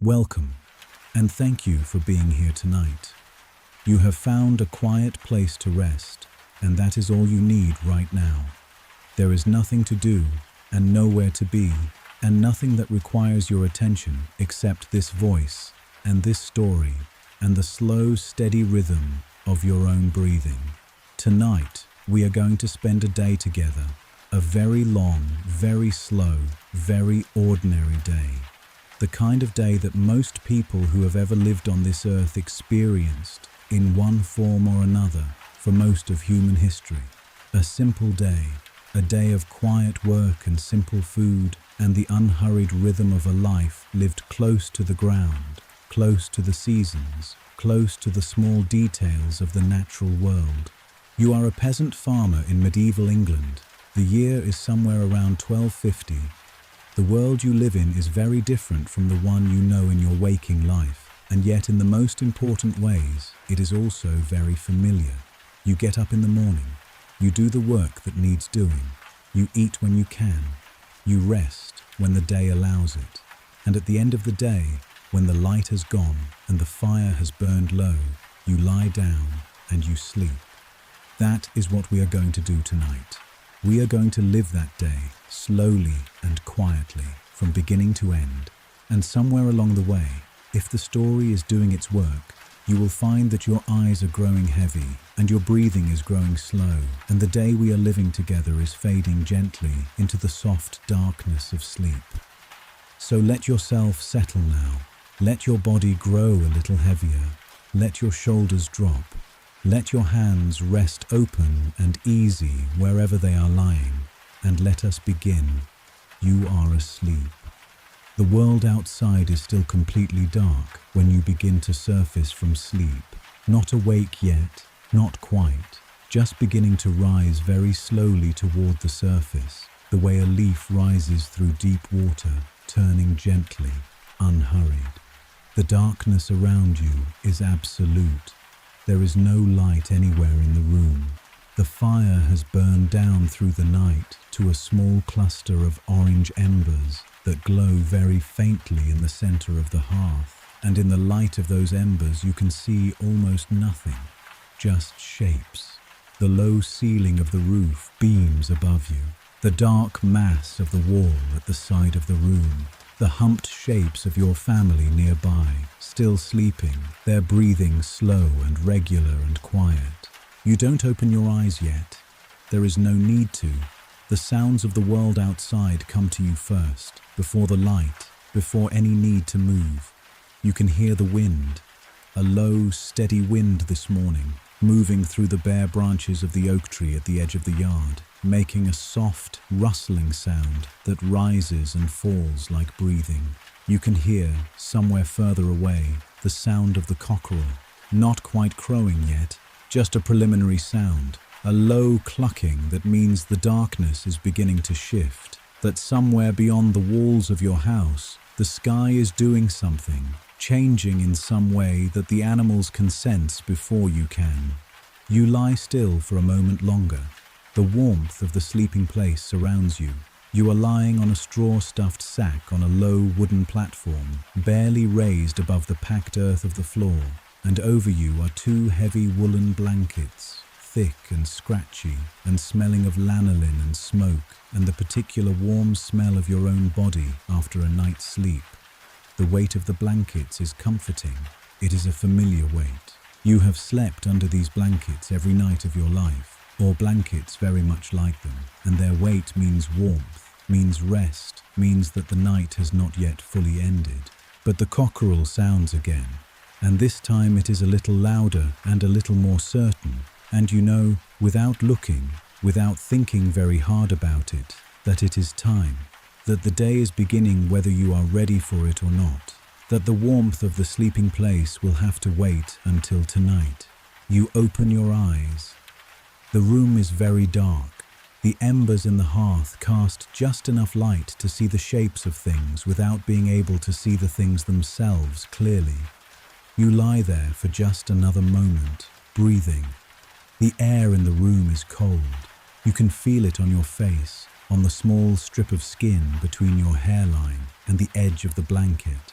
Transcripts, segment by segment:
Welcome, and thank you for being here tonight. You have found a quiet place to rest, and that is all you need right now. There is nothing to do, and nowhere to be, and nothing that requires your attention except this voice, and this story, and the slow, steady rhythm of your own breathing. Tonight, we are going to spend a day together, a very long, very slow, very ordinary day. The kind of day that most people who have ever lived on this earth experienced in one form or another for most of human history. A simple day, a day of quiet work and simple food and the unhurried rhythm of a life lived close to the ground, close to the seasons, close to the small details of the natural world. You are a peasant farmer in medieval England. The year is somewhere around 1250. The world you live in is very different from the one you know in your waking life, and yet in the most important ways, it is also very familiar. You get up in the morning, you do the work that needs doing, you eat when you can, you rest when the day allows it, and at the end of the day, when the light has gone and the fire has burned low, you lie down and you sleep. That is what we are going to do tonight. We are going to live that day slowly and quietly from beginning to end. And somewhere along the way, if the story is doing its work, you will find that your eyes are growing heavy and your breathing is growing slow, and the day we are living together is fading gently into the soft darkness of sleep. So let yourself settle now. Let your body grow a little heavier. Let your shoulders drop. Let your hands rest open and easy wherever they are lying, and let us begin. You are asleep. The world outside is still completely dark when you begin to surface from sleep. Not awake yet, not quite, just beginning to rise very slowly toward the surface, the way a leaf rises through deep water, turning gently, unhurried. The darkness around you is absolute. There is no light anywhere in the room. The fire has burned down through the night to a small cluster of orange embers that glow very faintly in the center of the hearth, and in the light of those embers you can see almost nothing, just shapes. The low ceiling of the roof beams above you, the dark mass of the wall at the side of the room, the humped shapes of your family nearby, still sleeping, their breathing slow and regular and quiet. You don't open your eyes yet. There is no need to. The sounds of the world outside come to you first, before the light, before any need to move. You can hear the wind, a low, steady wind this morning, moving through the bare branches of the oak tree at the edge of the yard, making a soft, rustling sound that rises and falls like breathing. You can hear, somewhere further away, the sound of the cockerel, not quite crowing yet, just a preliminary sound, a low clucking that means the darkness is beginning to shift, that somewhere beyond the walls of your house, the sky is doing something, changing in some way that the animals can sense before you can. You lie still for a moment longer. The warmth of the sleeping place surrounds you. You are lying on a straw-stuffed sack on a low wooden platform, barely raised above the packed earth of the floor, and over you are two heavy woolen blankets, thick and scratchy, and smelling of lanolin and smoke, and the particular warm smell of your own body after a night's sleep. The weight of the blankets is comforting. It is a familiar weight. You have slept under these blankets every night of your life, or blankets very much like them, and their weight means warmth, means rest, means that the night has not yet fully ended. But the cockerel sounds again, and this time it is a little louder and a little more certain, and you know, without looking, without thinking very hard about it, that it is time, that the day is beginning whether you are ready for it or not, that the warmth of the sleeping place will have to wait until tonight. You open your eyes. The room is very dark. The embers in the hearth cast just enough light to see the shapes of things without being able to see the things themselves clearly. You lie there for just another moment, breathing. The air in the room is cold. You can feel it on your face, on the small strip of skin between your hairline and the edge of the blanket.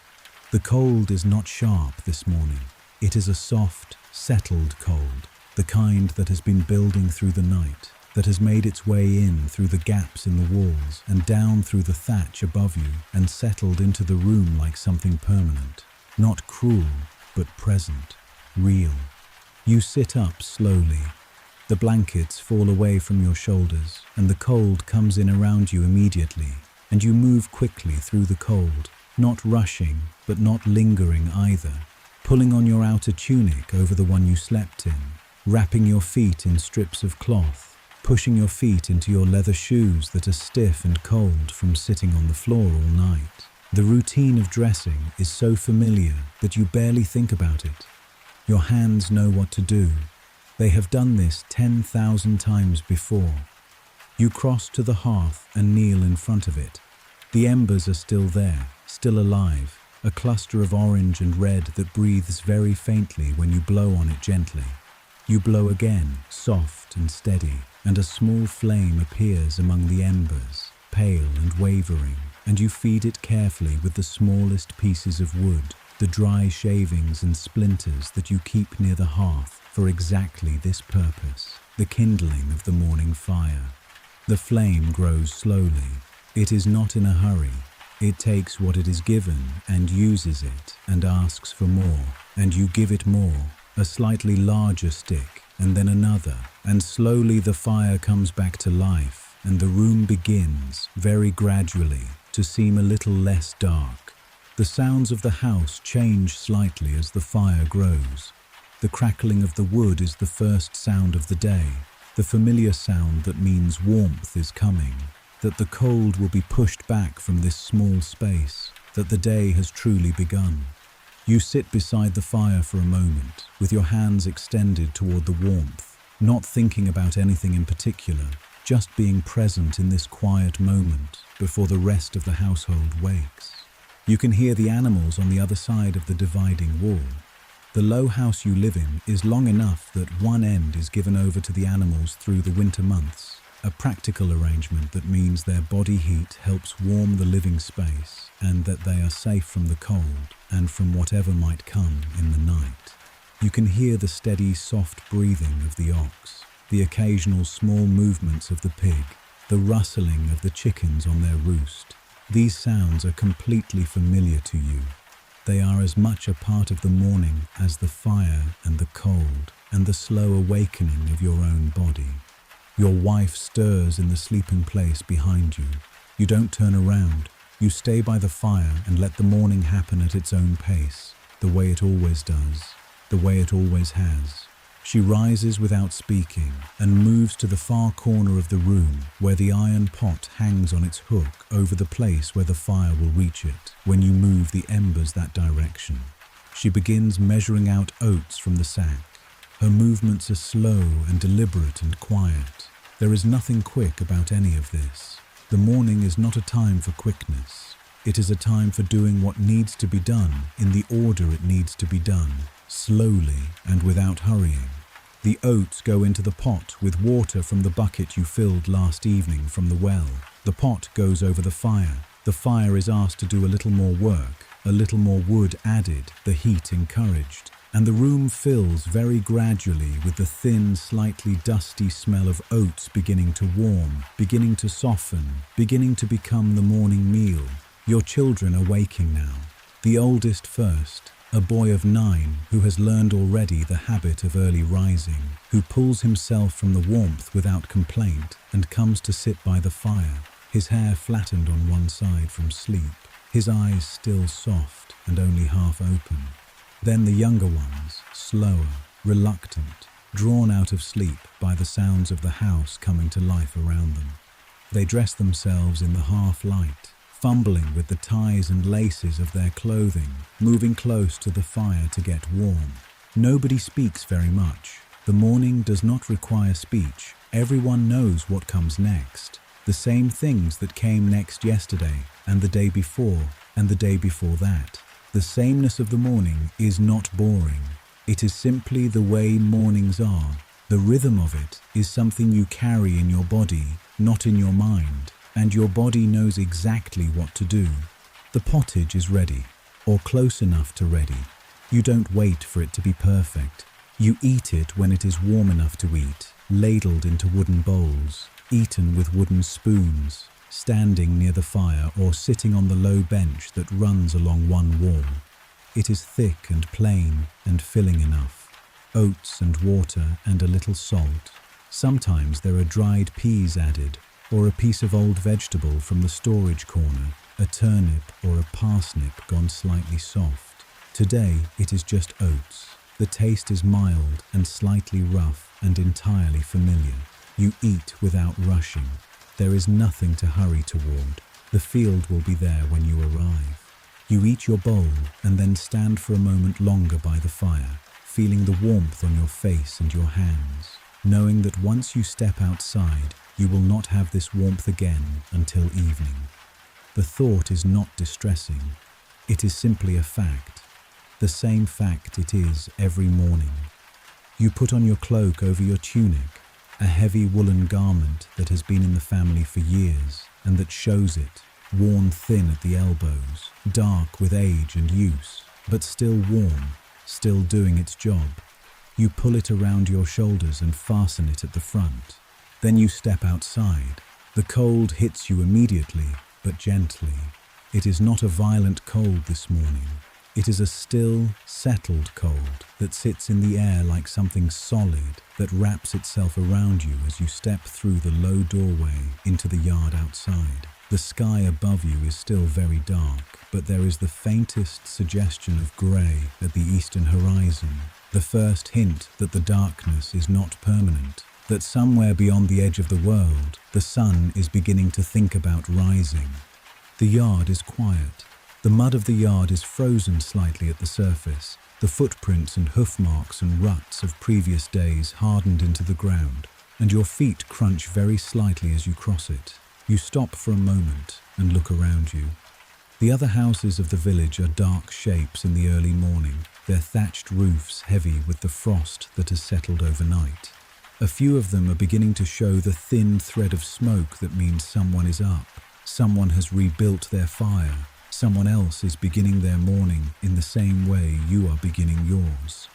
The cold is not sharp this morning. It is a soft, settled cold, the kind that has been building through the night, that has made its way in through the gaps in the walls and down through the thatch above you and settled into the room like something permanent, not cruel, but present, real. You sit up slowly. The blankets fall away from your shoulders and the cold comes in around you immediately, and you move quickly through the cold, not rushing, but not lingering either, pulling on your outer tunic over the one you slept in, wrapping your feet in strips of cloth, pushing your feet into your leather shoes that are stiff and cold from sitting on the floor all night. The routine of dressing is so familiar that you barely think about it. Your hands know what to do. They have done this 10,000 times before. You cross to the hearth and kneel in front of it. The embers are still there, still alive, a cluster of orange and red that breathes very faintly when you blow on it gently. You blow again, soft and steady, and a small flame appears among the embers, pale and wavering, and you feed it carefully with the smallest pieces of wood, the dry shavings and splinters that you keep near the hearth for exactly this purpose, the kindling of the morning fire. The flame grows slowly. It is not in a hurry. It takes what it is given and uses it and asks for more, and you give it more, a slightly larger stick, and then another, and slowly the fire comes back to life, and the room begins, very gradually, to seem a little less dark. The sounds of the house change slightly as the fire grows. The crackling of the wood is the first sound of the day, the familiar sound that means warmth is coming, that the cold will be pushed back from this small space, that the day has truly begun. You sit beside the fire for a moment, with your hands extended toward the warmth, not thinking about anything in particular, just being present in this quiet moment before the rest of the household wakes. You can hear the animals on the other side of the dividing wall. The low house you live in is long enough that one end is given over to the animals through the winter months, a practical arrangement that means their body heat helps warm the living space and that they are safe from the cold and from whatever might come in the night. You can hear the steady, soft breathing of the ox, the occasional small movements of the pig, the rustling of the chickens on their roost. These sounds are completely familiar to you. They are as much a part of the morning as the fire and the cold and the slow awakening of your own body. Your wife stirs in the sleeping place behind you. You don't turn around. You stay by the fire and let the morning happen at its own pace, the way it always does, the way it always has. She rises without speaking and moves to the far corner of the room where the iron pot hangs on its hook over the place where the fire will reach it when you move the embers that direction. She begins measuring out oats from the sack. Her movements are slow and deliberate and quiet. There is nothing quick about any of this. The morning is not a time for quickness. It is a time for doing what needs to be done in the order it needs to be done, slowly and without hurrying. The oats go into the pot with water from the bucket you filled last evening from the well. The pot goes over the fire. The fire is asked to do a little more work, a little more wood added, the heat encouraged, and the room fills very gradually with the thin, slightly dusty smell of oats beginning to warm, beginning to soften, beginning to become the morning meal. Your children are waking now. The oldest first, a boy of 9 who has learned already the habit of early rising, who pulls himself from the warmth without complaint and comes to sit by the fire, his hair flattened on one side from sleep, his eyes still soft and only half open. Then the younger ones, slower, reluctant, drawn out of sleep by the sounds of the house coming to life around them. They dress themselves in the half-light, fumbling with the ties and laces of their clothing, moving close to the fire to get warm. Nobody speaks very much. The morning does not require speech. Everyone knows what comes next. The same things that came next yesterday, and the day before, and the day before that. The sameness of the morning is not boring. It is simply the way mornings are. The rhythm of it is something you carry in your body, not in your mind, and your body knows exactly what to do. The pottage is ready. or close enough to ready. You don't wait for it to be perfect. You eat it when it is warm enough to eat, ladled into wooden bowls, eaten with wooden spoons, standing near the fire or sitting on the low bench that runs along one wall. It is thick and plain and filling enough. Oats and water and a little salt. Sometimes there are dried peas added, or a piece of old vegetable from the storage corner, a turnip or a parsnip gone slightly soft. Today it is just oats. The taste is mild and slightly rough and entirely familiar. You eat without rushing. There is nothing to hurry toward. The field will be there when you arrive. You eat your bowl and then stand for a moment longer by the fire, feeling the warmth on your face and your hands, knowing that once you step outside, you will not have this warmth again until evening. The thought is not distressing. It is simply a fact. The same fact it is every morning. You put on your cloak over your tunic, a heavy woolen garment that has been in the family for years and that shows it, worn thin at the elbows, dark with age and use, but still warm, still doing its job. You pull it around your shoulders and fasten it at the front. Then you step outside. The cold hits you immediately, but gently. It is not a violent cold this morning. It is a still, settled cold that sits in the air like something solid that wraps itself around you as you step through the low doorway into the yard outside. The sky above you is still very dark, but there is the faintest suggestion of grey at the eastern horizon, the first hint that the darkness is not permanent, that somewhere beyond the edge of the world, the sun is beginning to think about rising. The yard is quiet. The mud of the yard is frozen slightly at the surface, the footprints and hoof marks and ruts of previous days hardened into the ground, and your feet crunch very slightly as you cross it. You stop for a moment and look around you. The other houses of the village are dark shapes in the early morning, their thatched roofs heavy with the frost that has settled overnight. A few of them are beginning to show the thin thread of smoke that means someone is up. Someone has rebuilt their fire. Someone else is beginning their morning in the same way you are beginning yours.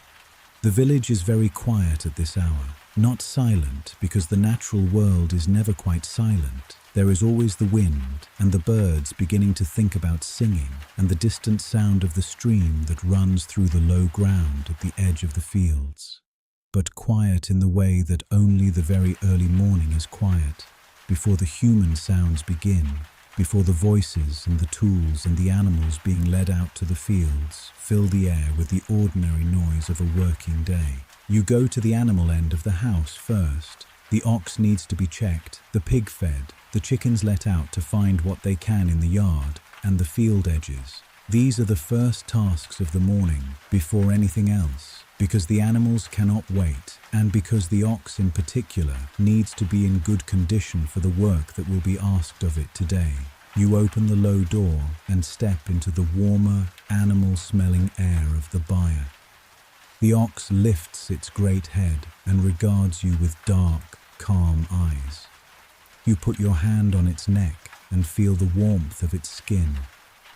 The village is very quiet at this hour, not silent because the natural world is never quite silent. There is always the wind and the birds beginning to think about singing and the distant sound of the stream that runs through the low ground at the edge of the fields. But quiet in the way that only the very early morning is quiet, before the human sounds begin, before the voices and the tools and the animals being led out to the fields fill the air with the ordinary noise of a working day. You go to the animal end of the house first. The ox needs to be checked, the pig fed, the chickens let out to find what they can in the yard and the field edges. These are the first tasks of the morning, before anything else, because the animals cannot wait, and because the ox in particular needs to be in good condition for the work that will be asked of it today. You open the low door and step into the warmer, animal-smelling air of the byre. The ox lifts its great head and regards you with dark, calm eyes. You put your hand on its neck and feel the warmth of its skin,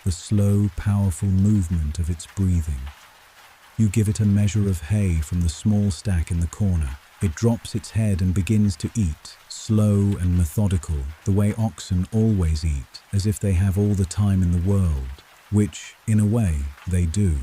the slow, powerful movement of its breathing. You give it a measure of hay from the small stack in the corner. It drops its head and begins to eat, slow and methodical, the way oxen always eat, as if they have all the time in the world, which, in a way, they do.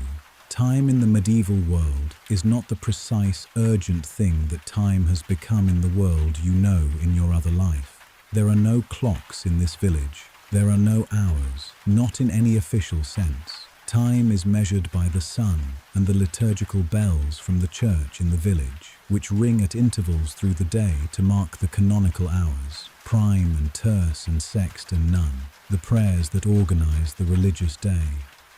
Time in the medieval world is not the precise, urgent thing that time has become in the world you know in your other life. There are no clocks in this village. There are no hours, not in any official sense. Time is measured by the sun and the liturgical bells from the church in the village, which ring at intervals through the day to mark the canonical hours, prime and terce and sext and none, the prayers that organize the religious day.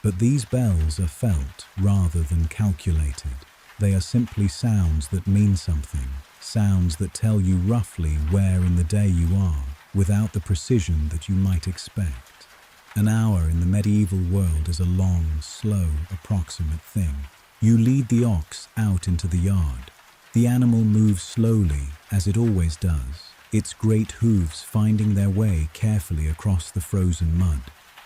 But these bells are felt rather than calculated. They are simply sounds that mean something, sounds that tell you roughly where in the day you are, without the precision that you might expect. An hour in the medieval world is a long, slow, approximate thing. You lead the ox out into the yard. The animal moves slowly, as it always does, its great hooves finding their way carefully across the frozen mud.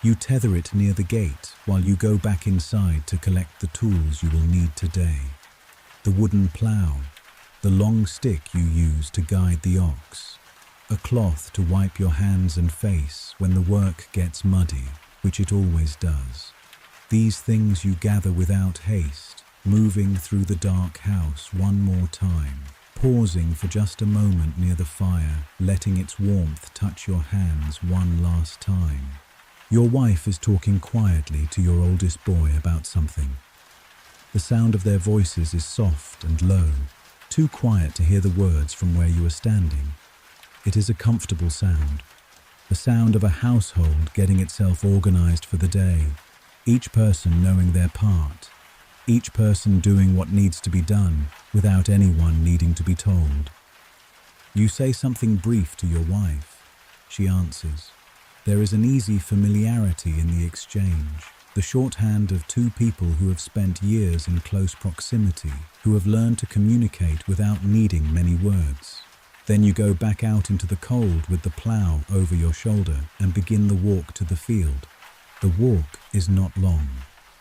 You tether it near the gate while you go back inside to collect the tools you will need today. The wooden plough, the long stick you use to guide the ox, a cloth to wipe your hands and face when the work gets muddy, which it always does. These things you gather without haste, moving through the dark house one more time, pausing for just a moment near the fire, letting its warmth touch your hands one last time. Your wife is talking quietly to your oldest boy about something. The sound of their voices is soft and low, too quiet to hear the words from where you are standing. It is a comfortable sound, the sound of a household getting itself organized for the day, each person knowing their part, each person doing what needs to be done without anyone needing to be told. You say something brief to your wife. She answers. There is an easy familiarity in the exchange, the shorthand of two people who have spent years in close proximity, who have learned to communicate without needing many words. Then you go back out into the cold with the plough over your shoulder and begin the walk to the field. The walk is not long.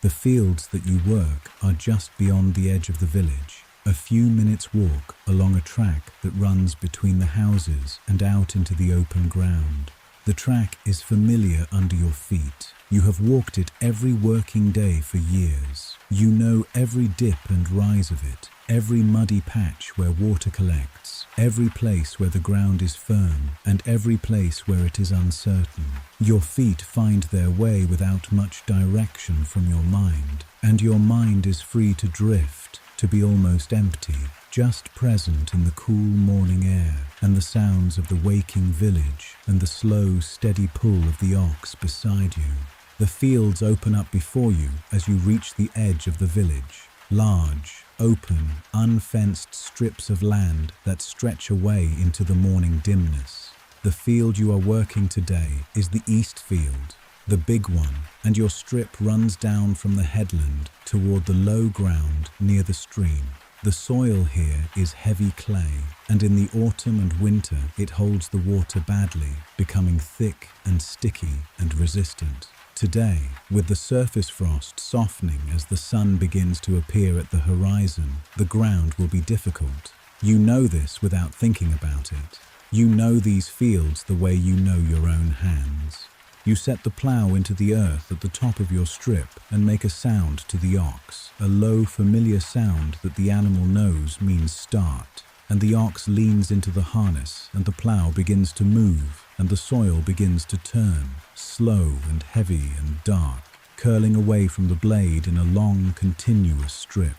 The fields that you work are just beyond the edge of the village, a few minutes' walk along a track that runs between the houses and out into the open ground. The track is familiar under your feet. You have walked it every working day for years. You know every dip and rise of it, every muddy patch where water collects, every place where the ground is firm, and every place where it is uncertain. Your feet find their way without much direction from your mind, and your mind is free to drift, to be almost empty, just present in the cool morning air and the sounds of the waking village and the slow, steady pull of the ox beside you. The fields open up before you as you reach the edge of the village. Large, open, unfenced strips of land that stretch away into the morning dimness. The field you are working today is the east field, the big one, and your strip runs down from the headland toward the low ground near the stream. The soil here is heavy clay, and in the autumn and winter it holds the water badly, becoming thick and sticky and resistant. Today, with the surface frost softening as the sun begins to appear at the horizon, the ground will be difficult. You know this without thinking about it. You know these fields the way you know your own hands. You set the plough into the earth at the top of your strip and make a sound to the ox, a low, familiar sound that the animal knows means start. And the ox leans into the harness, and the plough begins to move, and the soil begins to turn, slow and heavy and dark, curling away from the blade in a long, continuous strip.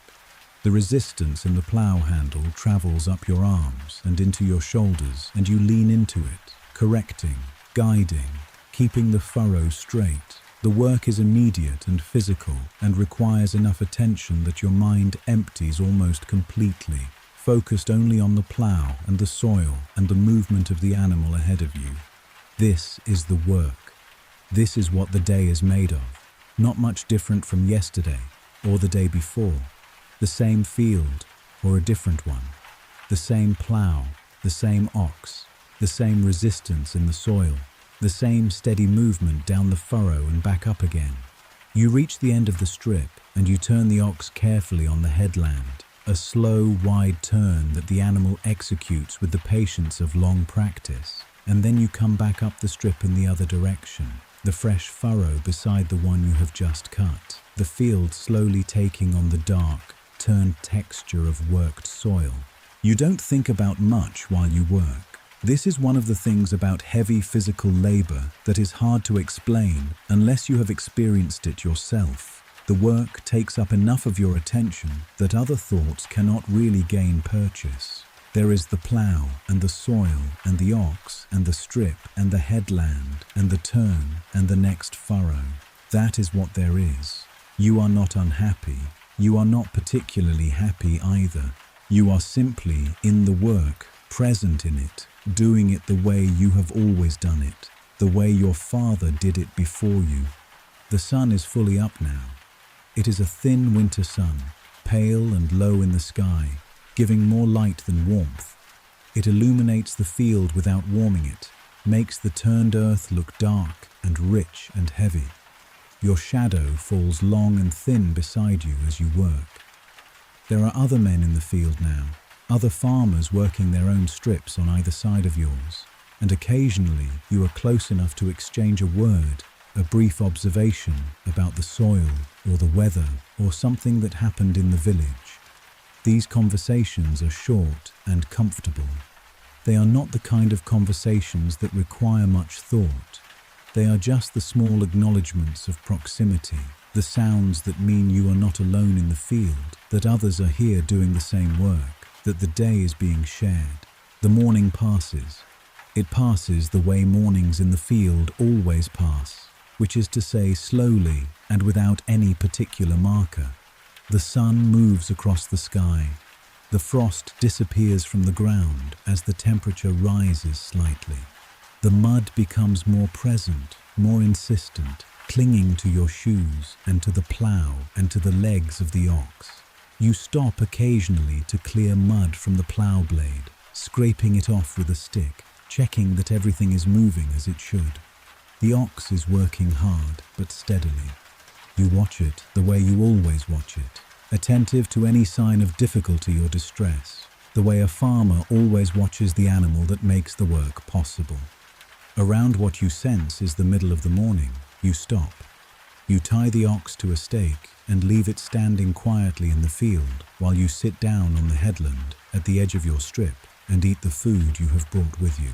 The resistance in the plough handle travels up your arms and into your shoulders, and you lean into it, correcting, guiding, keeping the furrow straight. The work is immediate and physical and requires enough attention that your mind empties almost completely, focused only on the plough and the soil and the movement of the animal ahead of you. This is the work. This is what the day is made of. Not much different from yesterday or the day before. The same field or a different one. The same plough, the same ox, the same resistance in the soil, the same steady movement down the furrow and back up again. You reach the end of the strip and you turn the ox carefully on the headland, a slow, wide turn that the animal executes with the patience of long practice. And then you come back up the strip in the other direction, the fresh furrow beside the one you have just cut, the field slowly taking on the dark, turned texture of worked soil. You don't think about much while you work. This is one of the things about heavy physical labor that is hard to explain unless you have experienced it yourself. The work takes up enough of your attention that other thoughts cannot really gain purchase. There is the plough and the soil and the ox and the strip and the headland and the turn and the next furrow. That is what there is. You are not unhappy. You are not particularly happy either. You are simply in the work, present in it, doing it the way you have always done it, the way your father did it before you. The sun is fully up now. It is a thin winter sun, pale and low in the sky, giving more light than warmth. It illuminates the field without warming it, makes the turned earth look dark and rich and heavy. Your shadow falls long and thin beside you as you work. There are other men in the field now, other farmers working their own strips on either side of yours, and occasionally you are close enough to exchange a word, a brief observation about the soil or the weather or something that happened in the village. These conversations are short and comfortable. They are not the kind of conversations that require much thought. They are just the small acknowledgements of proximity, the sounds that mean you are not alone in the field, that others are here doing the same work, that the day is being shared. The morning passes. It passes the way mornings in the field always pass, which is to say slowly and without any particular marker. The sun moves across the sky. The frost disappears from the ground as the temperature rises slightly. The mud becomes more present, more insistent, clinging to your shoes and to the plough and to the legs of the ox. You stop occasionally to clear mud from the plough blade, scraping it off with a stick, checking that everything is moving as it should. The ox is working hard but steadily. You watch it the way you always watch it, attentive to any sign of difficulty or distress, the way a farmer always watches the animal that makes the work possible. Around what you sense is the middle of the morning. You stop. You tie the ox to a stake and leave it standing quietly in the field while you sit down on the headland at the edge of your strip and eat the food you have brought with you.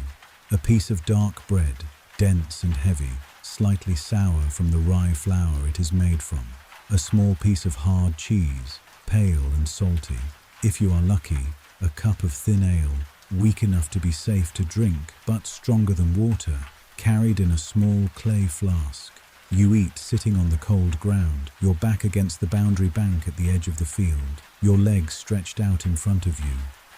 A piece of dark bread, dense and heavy, slightly sour from the rye flour it is made from. A small piece of hard cheese, pale and salty. If you are lucky, a cup of thin ale, weak enough to be safe to drink but stronger than water, carried in a small clay flask. You eat sitting on the cold ground, your back against the boundary bank at the edge of the field, your legs stretched out in front of you.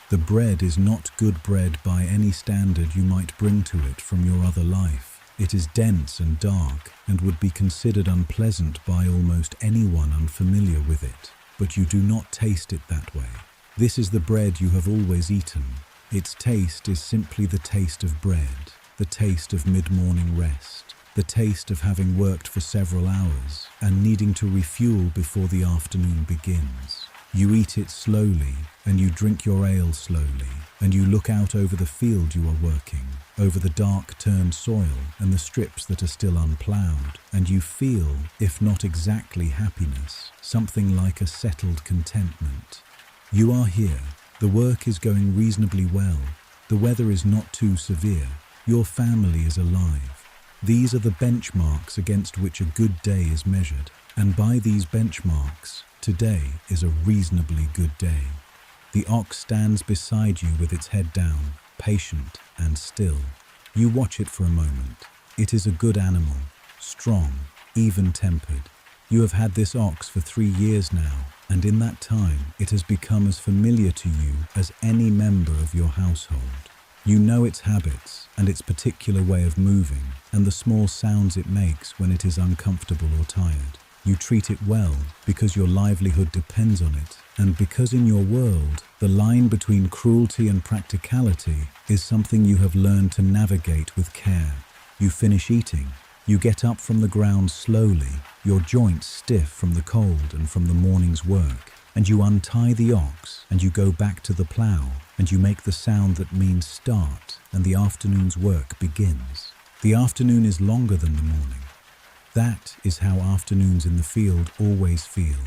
The bread is not good bread by any standard you might bring to it from your other life. It is dense and dark and would be considered unpleasant by almost anyone unfamiliar with it, but you do not taste it that way. This is the bread you have always eaten. Its taste is simply the taste of bread, the taste of mid-morning rest, the taste of having worked for several hours and needing to refuel before the afternoon begins. You eat it slowly and you drink your ale slowly, and you look out over the field you are working, over the dark turned soil and the strips that are still unploughed, and you feel, if not exactly happiness, something like a settled contentment. You are here. The work is going reasonably well. The weather is not too severe. Your family is alive. These are the benchmarks against which a good day is measured, and by these benchmarks, today is a reasonably good day. The ox stands beside you with its head down, patient and still. You watch it for a moment. It is a good animal, strong, even-tempered. You have had this ox for 3 years now, and in that time it has become as familiar to you as any member of your household. You know its habits and its particular way of moving and the small sounds it makes when it is uncomfortable or tired. You treat it well because your livelihood depends on it, and because in your world the line between cruelty and practicality is something you have learned to navigate with care. You finish eating. You get up from the ground slowly, your joints stiff from the cold and from the morning's work, and you untie the ox and you go back to the plough and you make the sound that means start, and the afternoon's work begins. The afternoon is longer than the morning. That is how afternoons in the field always feel.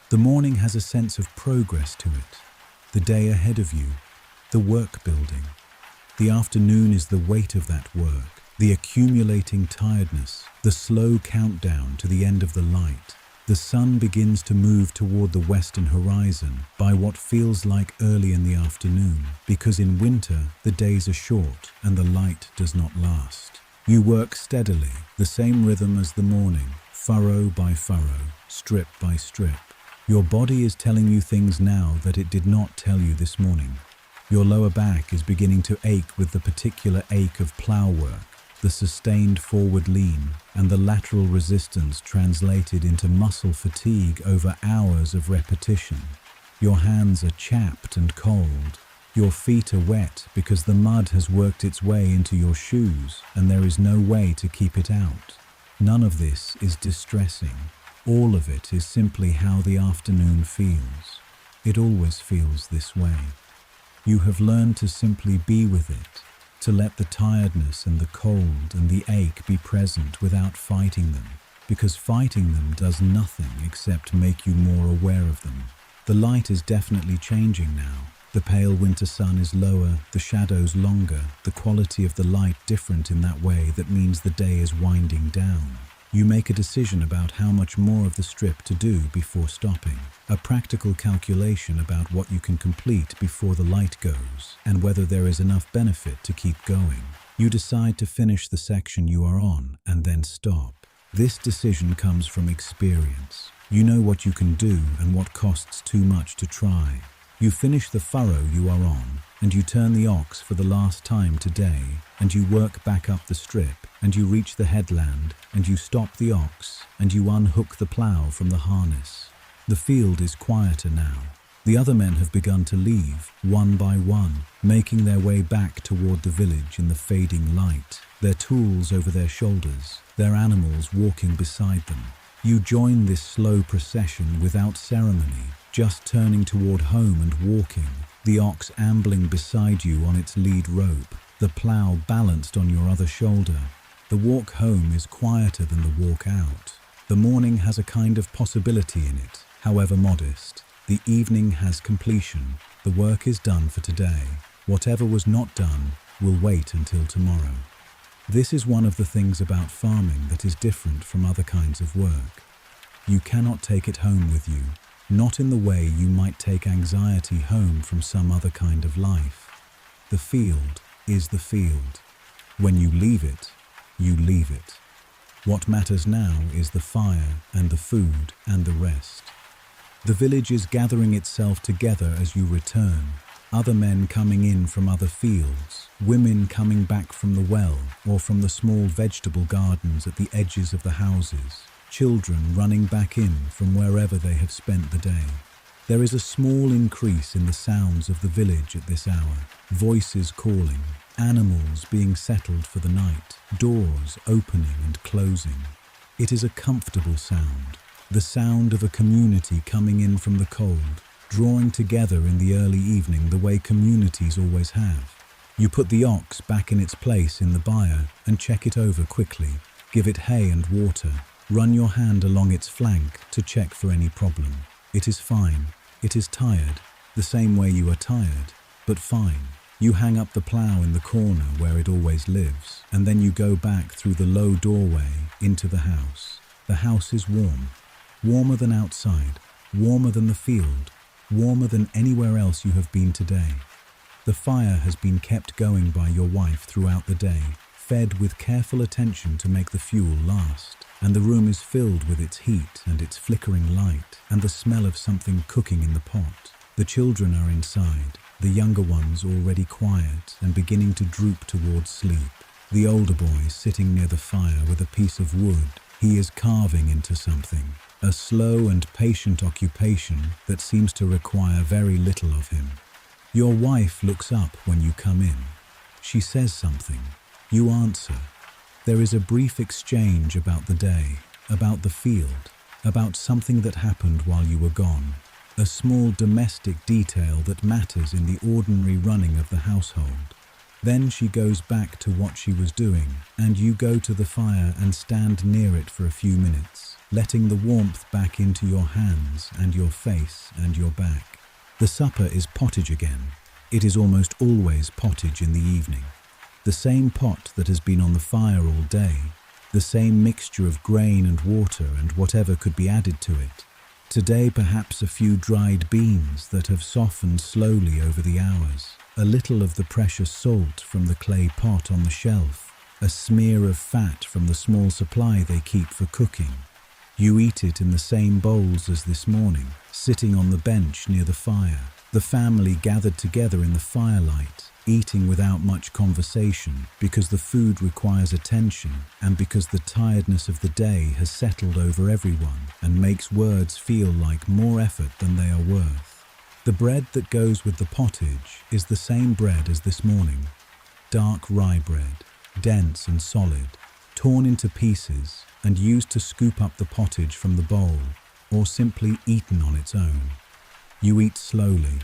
The morning has a sense of progress to it, the day ahead of you, the work building. The afternoon is the weight of that work, the accumulating tiredness, the slow countdown to the end of the light. The sun begins to move toward the western horizon by what feels like early in the afternoon, because in winter the days are short and the light does not last. You work steadily, the same rhythm as the morning, furrow by furrow, strip by strip. Your body is telling you things now that it did not tell you this morning. Your lower back is beginning to ache with the particular ache of plough work, the sustained forward lean, and the lateral resistance translated into muscle fatigue over hours of repetition. Your hands are chapped and cold. Your feet are wet because the mud has worked its way into your shoes and there is no way to keep it out. None of this is distressing. All of it is simply how the afternoon feels. It always feels this way. You have learned to simply be with it, to let the tiredness and the cold and the ache be present without fighting them, because fighting them does nothing except make you more aware of them. The light is definitely changing now. The pale winter sun is lower, the shadows longer, the quality of the light different in that way that means the day is winding down. You make a decision about how much more of the strip to do before stopping. A practical calculation about what you can complete before the light goes, and whether there is enough benefit to keep going. You decide to finish the section you are on, and then stop. This decision comes from experience. You know what you can do and what costs too much to try. You finish the furrow you are on, and you turn the ox for the last time today, and you work back up the strip, and you reach the headland, and you stop the ox, and you unhook the plough from the harness. The field is quieter now. The other men have begun to leave, one by one, making their way back toward the village in the fading light, their tools over their shoulders, their animals walking beside them. You join this slow procession without ceremony, just turning toward home and walking, the ox ambling beside you on its lead rope, the plough balanced on your other shoulder. The walk home is quieter than the walk out. The morning has a kind of possibility in it, however modest. The evening has completion. The work is done for today. Whatever was not done will wait until tomorrow. This is one of the things about farming that is different from other kinds of work. You cannot take it home with you. Not in the way you might take anxiety home from some other kind of life. The field is the field. When you leave it, you leave it. What matters now is the fire and the food and the rest. The village is gathering itself together as you return. Other men coming in from other fields, women coming back from the well or from the small vegetable gardens at the edges of the houses. Children running back in from wherever they have spent the day. There is a small increase in the sounds of the village at this hour. Voices calling, animals being settled for the night, doors opening and closing. It is a comfortable sound, the sound of a community coming in from the cold, drawing together in the early evening the way communities always have. You put the ox back in its place in the byre and check it over quickly. Give it hay and water. Run your hand along its flank to check for any problem. It is fine. It is tired, the same way you are tired, but fine. You hang up the plough in the corner where it always lives, and then you go back through the low doorway into the house. The house is warm. Warmer than outside, warmer than the field, warmer than anywhere else you have been today. The fire has been kept going by your wife throughout the day, fed with careful attention to make the fuel last. And the room is filled with its heat and its flickering light and the smell of something cooking in the pot. The children are inside, the younger ones already quiet and beginning to droop towards sleep. The older boy sitting near the fire with a piece of wood. He is carving into something, a slow and patient occupation that seems to require very little of him. Your wife looks up when you come in. She says something. You answer. There is a brief exchange about the day, about the field, about something that happened while you were gone, a small domestic detail that matters in the ordinary running of the household. Then she goes back to what she was doing, and you go to the fire and stand near it for a few minutes, letting the warmth back into your hands and your face and your back. The supper is pottage again. It is almost always pottage in the evening. The same pot that has been on the fire all day, the same mixture of grain and water and whatever could be added to it. Today perhaps a few dried beans that have softened slowly over the hours, a little of the precious salt from the clay pot on the shelf, a smear of fat from the small supply they keep for cooking. You eat it in the same bowls as this morning, sitting on the bench near the fire, the family gathered together in the firelight, eating without much conversation because the food requires attention and because the tiredness of the day has settled over everyone and makes words feel like more effort than they are worth. The bread that goes with the pottage is the same bread as this morning. Dark rye bread, dense and solid, torn into pieces and used to scoop up the pottage from the bowl, or simply eaten on its own. You eat slowly.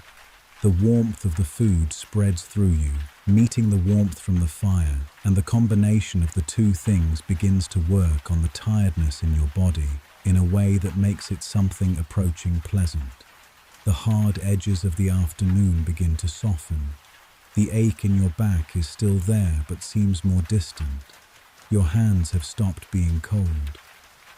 The warmth of the food spreads through you, meeting the warmth from the fire, and the combination of the two things begins to work on the tiredness in your body in a way that makes it something approaching pleasant. The hard edges of the afternoon begin to soften. The ache in your back is still there but seems more distant. Your hands have stopped being cold.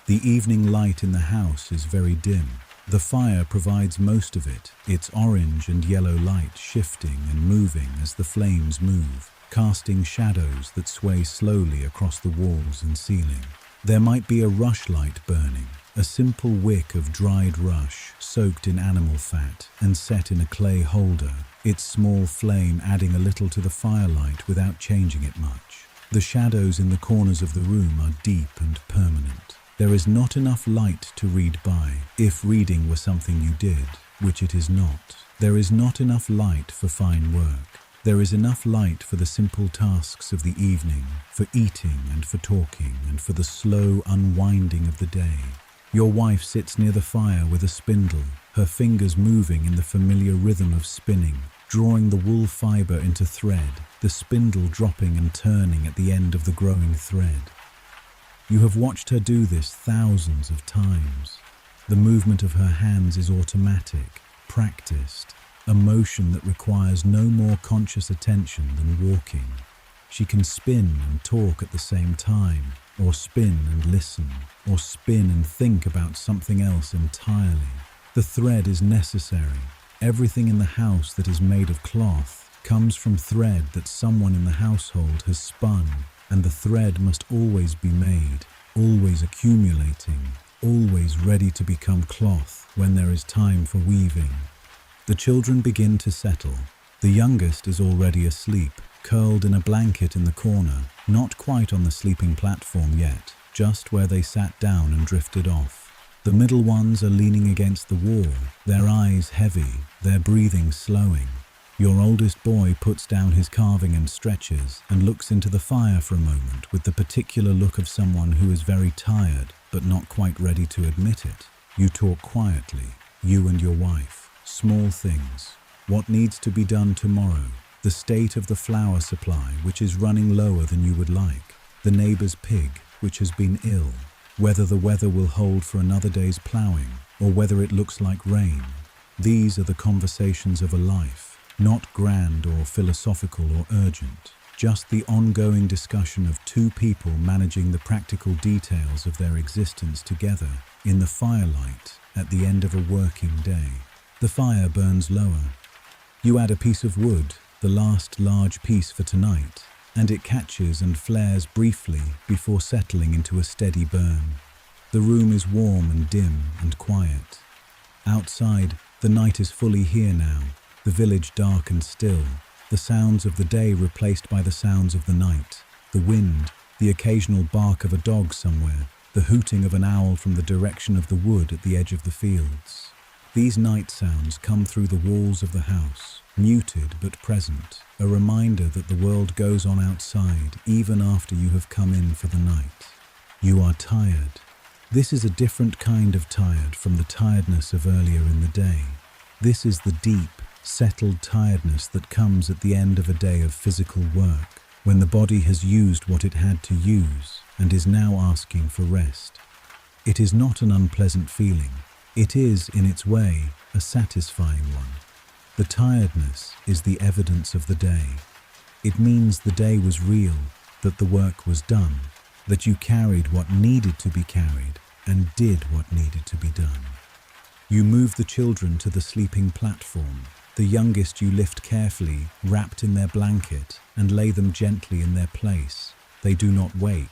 The evening light in the house is very dim. The fire provides most of it, its orange and yellow light shifting and moving as the flames move, casting shadows that sway slowly across the walls and ceiling. There might be a rushlight burning, a simple wick of dried rush soaked in animal fat and set in a clay holder, its small flame adding a little to the firelight without changing it much. The shadows in the corners of the room are deep and permanent. There is not enough light to read by, if reading were something you did, which it is not. There is not enough light for fine work. There is enough light for the simple tasks of the evening, for eating and for talking, and for the slow unwinding of the day. Your wife sits near the fire with a spindle, her fingers moving in the familiar rhythm of spinning, drawing the wool fiber into thread, the spindle dropping and turning at the end of the growing thread. You have watched her do this thousands of times. The movement of her hands is automatic, practiced, a motion that requires no more conscious attention than walking. She can spin and talk at the same time, or spin and listen, or spin and think about something else entirely. The thread is necessary. Everything in the house that is made of cloth comes from thread that someone in the household has spun, and the thread must always be made, always accumulating, always ready to become cloth when there is time for weaving. The children begin to settle. The youngest is already asleep, curled in a blanket in the corner, not quite on the sleeping platform yet, just where they sat down and drifted off. The middle ones are leaning against the wall, their eyes heavy, their breathing slowing. Your oldest boy puts down his carving and stretches and looks into the fire for a moment with the particular look of someone who is very tired but not quite ready to admit it. You talk quietly, you and your wife. Small things. What needs to be done tomorrow? The state of the flour supply, which is running lower than you would like. The neighbor's pig, which has been ill. Whether the weather will hold for another day's plowing, or whether it looks like rain. These are the conversations of a life. Not grand or philosophical or urgent, just the ongoing discussion of two people managing the practical details of their existence together in the firelight at the end of a working day. The fire burns lower. You add a piece of wood, the last large piece for tonight, and it catches and flares briefly before settling into a steady burn. The room is warm and dim and quiet. Outside, the night is fully here now. The village dark and still, the sounds of the day replaced by the sounds of the night, the wind, the occasional bark of a dog somewhere, the hooting of an owl from the direction of the wood at the edge of the fields. These night sounds come through the walls of the house, muted but present, a reminder that the world goes on outside even after you have come in for the night. You are tired. This is a different kind of tired from the tiredness of earlier in the day. This is the deep, settled tiredness that comes at the end of a day of physical work, when the body has used what it had to use and is now asking for rest. It is not an unpleasant feeling. It is, in its way, a satisfying one. The tiredness is the evidence of the day. It means the day was real, that the work was done, that you carried what needed to be carried and did what needed to be done. You move the children to the sleeping platform. The youngest you lift carefully, wrapped in their blanket, and lay them gently in their place. They do not wake.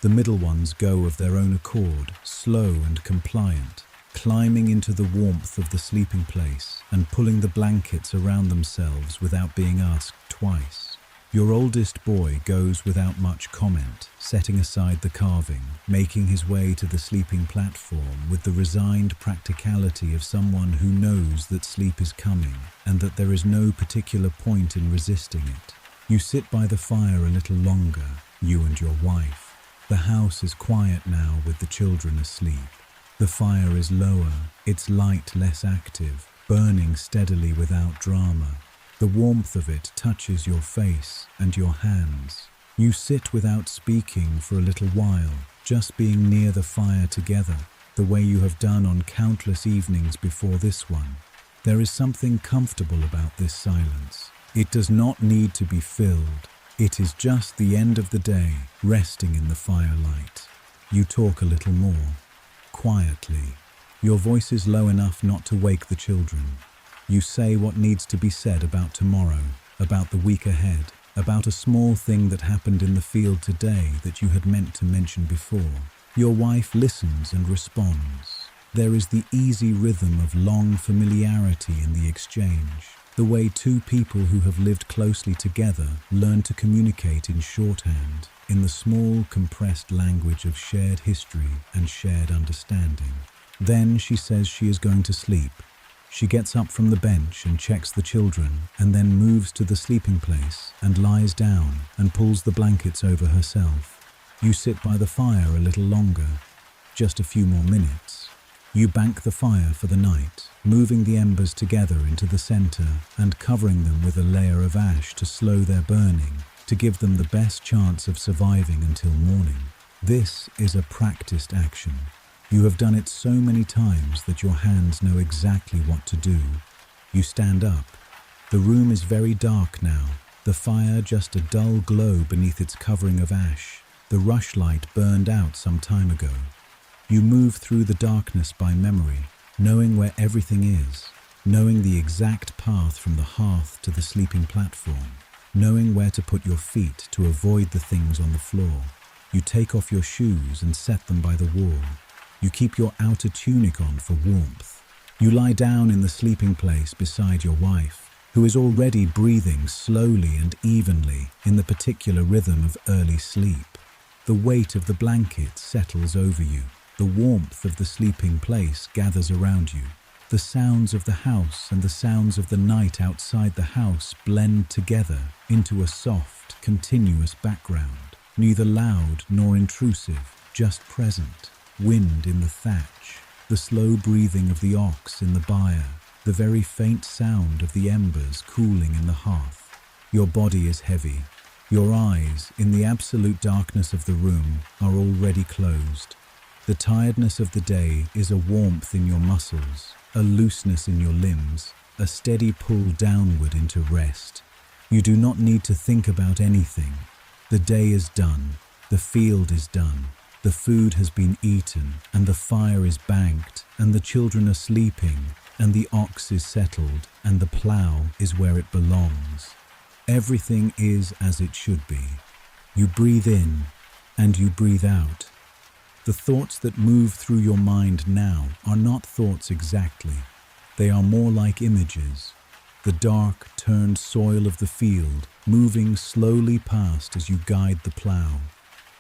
The middle ones go of their own accord, slow and compliant, climbing into the warmth of the sleeping place and pulling the blankets around themselves without being asked twice. Your oldest boy goes without much comment, setting aside the carving, making his way to the sleeping platform with the resigned practicality of someone who knows that sleep is coming and that there is no particular point in resisting it. You sit by the fire a little longer, you and your wife. The house is quiet now with the children asleep. The fire is lower, its light less active, burning steadily without drama. The warmth of it touches your face and your hands. You sit without speaking for a little while, just being near the fire together, the way you have done on countless evenings before this one. There is something comfortable about this silence. It does not need to be filled. It is just the end of the day, resting in the firelight. You talk a little more, quietly. Your voice is low enough not to wake the children. You say what needs to be said about tomorrow, about the week ahead, about a small thing that happened in the field today that you had meant to mention before. Your wife listens and responds. There is the easy rhythm of long familiarity in the exchange, the way two people who have lived closely together learn to communicate in shorthand, in the small, compressed language of shared history and shared understanding. Then she says she is going to sleep. She gets up from the bench and checks the children, and then moves to the sleeping place and lies down and pulls the blankets over herself. You sit by the fire a little longer, just a few more minutes. You bank the fire for the night, moving the embers together into the center and covering them with a layer of ash to slow their burning, to give them the best chance of surviving until morning. This is a practiced action. You have done it so many times that your hands know exactly what to do. You stand up. The room is very dark now, the fire just a dull glow beneath its covering of ash. The rushlight burned out some time ago. You move through the darkness by memory, knowing where everything is, knowing the exact path from the hearth to the sleeping platform, knowing where to put your feet to avoid the things on the floor. You take off your shoes and set them by the wall. You keep your outer tunic on for warmth. You lie down in the sleeping place beside your wife, who is already breathing slowly and evenly in the particular rhythm of early sleep. The weight of the blanket settles over you. The warmth of the sleeping place gathers around you. The sounds of the house and the sounds of the night outside the house blend together into a soft, continuous background, neither loud nor intrusive, just present. Wind in the thatch, the slow breathing of the ox in the byre, the very faint sound of the embers cooling in the hearth. Your body is heavy. Your eyes, in the absolute darkness of the room, are already closed. The tiredness of the day is a warmth in your muscles, a looseness in your limbs, a steady pull downward into rest. You do not need to think about anything. The day is done. The field is done. The food has been eaten, and the fire is banked, and the children are sleeping, and the ox is settled, and the plough is where it belongs. Everything is as it should be. You breathe in, and you breathe out. The thoughts that move through your mind now are not thoughts exactly. They are more like images. The dark, turned soil of the field, moving slowly past as you guide the plough.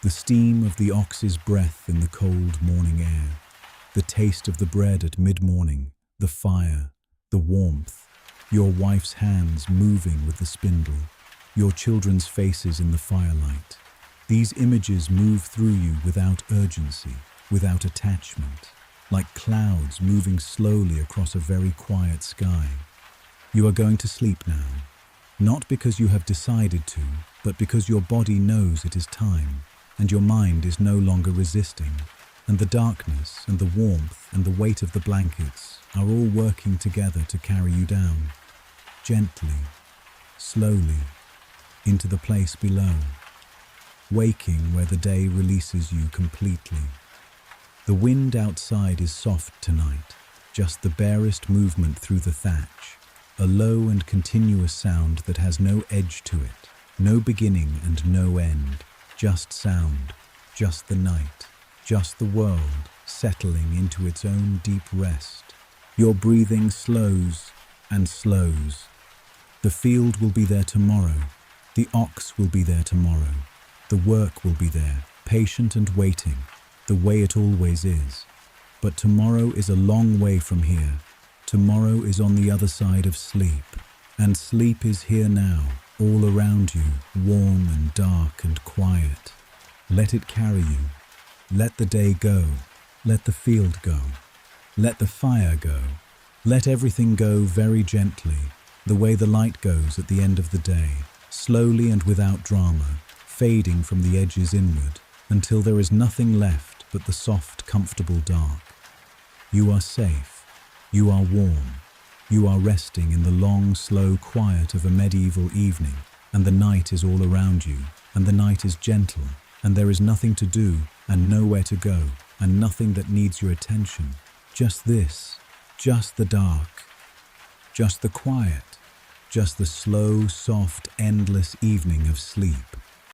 The steam of the ox's breath in the cold morning air, the taste of the bread at mid-morning, the fire, the warmth, your wife's hands moving with the spindle, your children's faces in the firelight. These images move through you without urgency, without attachment, like clouds moving slowly across a very quiet sky. You are going to sleep now, not because you have decided to, but because your body knows it is time. And your mind is no longer resisting, and the darkness and the warmth and the weight of the blankets are all working together to carry you down, gently, slowly, into the place below, waking where the day releases you completely. The wind outside is soft tonight, just the barest movement through the thatch, a low and continuous sound that has no edge to it, no beginning and no end. Just sound, just the night, just the world settling into its own deep rest. Your breathing slows and slows. The field will be there tomorrow. The ox will be there tomorrow. The work will be there, patient and waiting, the way it always is. But tomorrow is a long way from here. Tomorrow is on the other side of sleep. And sleep is here now, all around you, warm and dark and quiet. Let it carry you. Let the day go. Let the field go. Let the fire go. Let everything go very gently, the way the light goes at the end of the day, slowly and without drama, fading from the edges inward, until there is nothing left but the soft, comfortable dark. You are safe. You are warm. You are resting in the long, slow quiet of a medieval evening, and the night is all around you, and the night is gentle, and there is nothing to do, and nowhere to go, and nothing that needs your attention. Just this, just the dark, just the quiet, just the slow, soft, endless evening of sleep.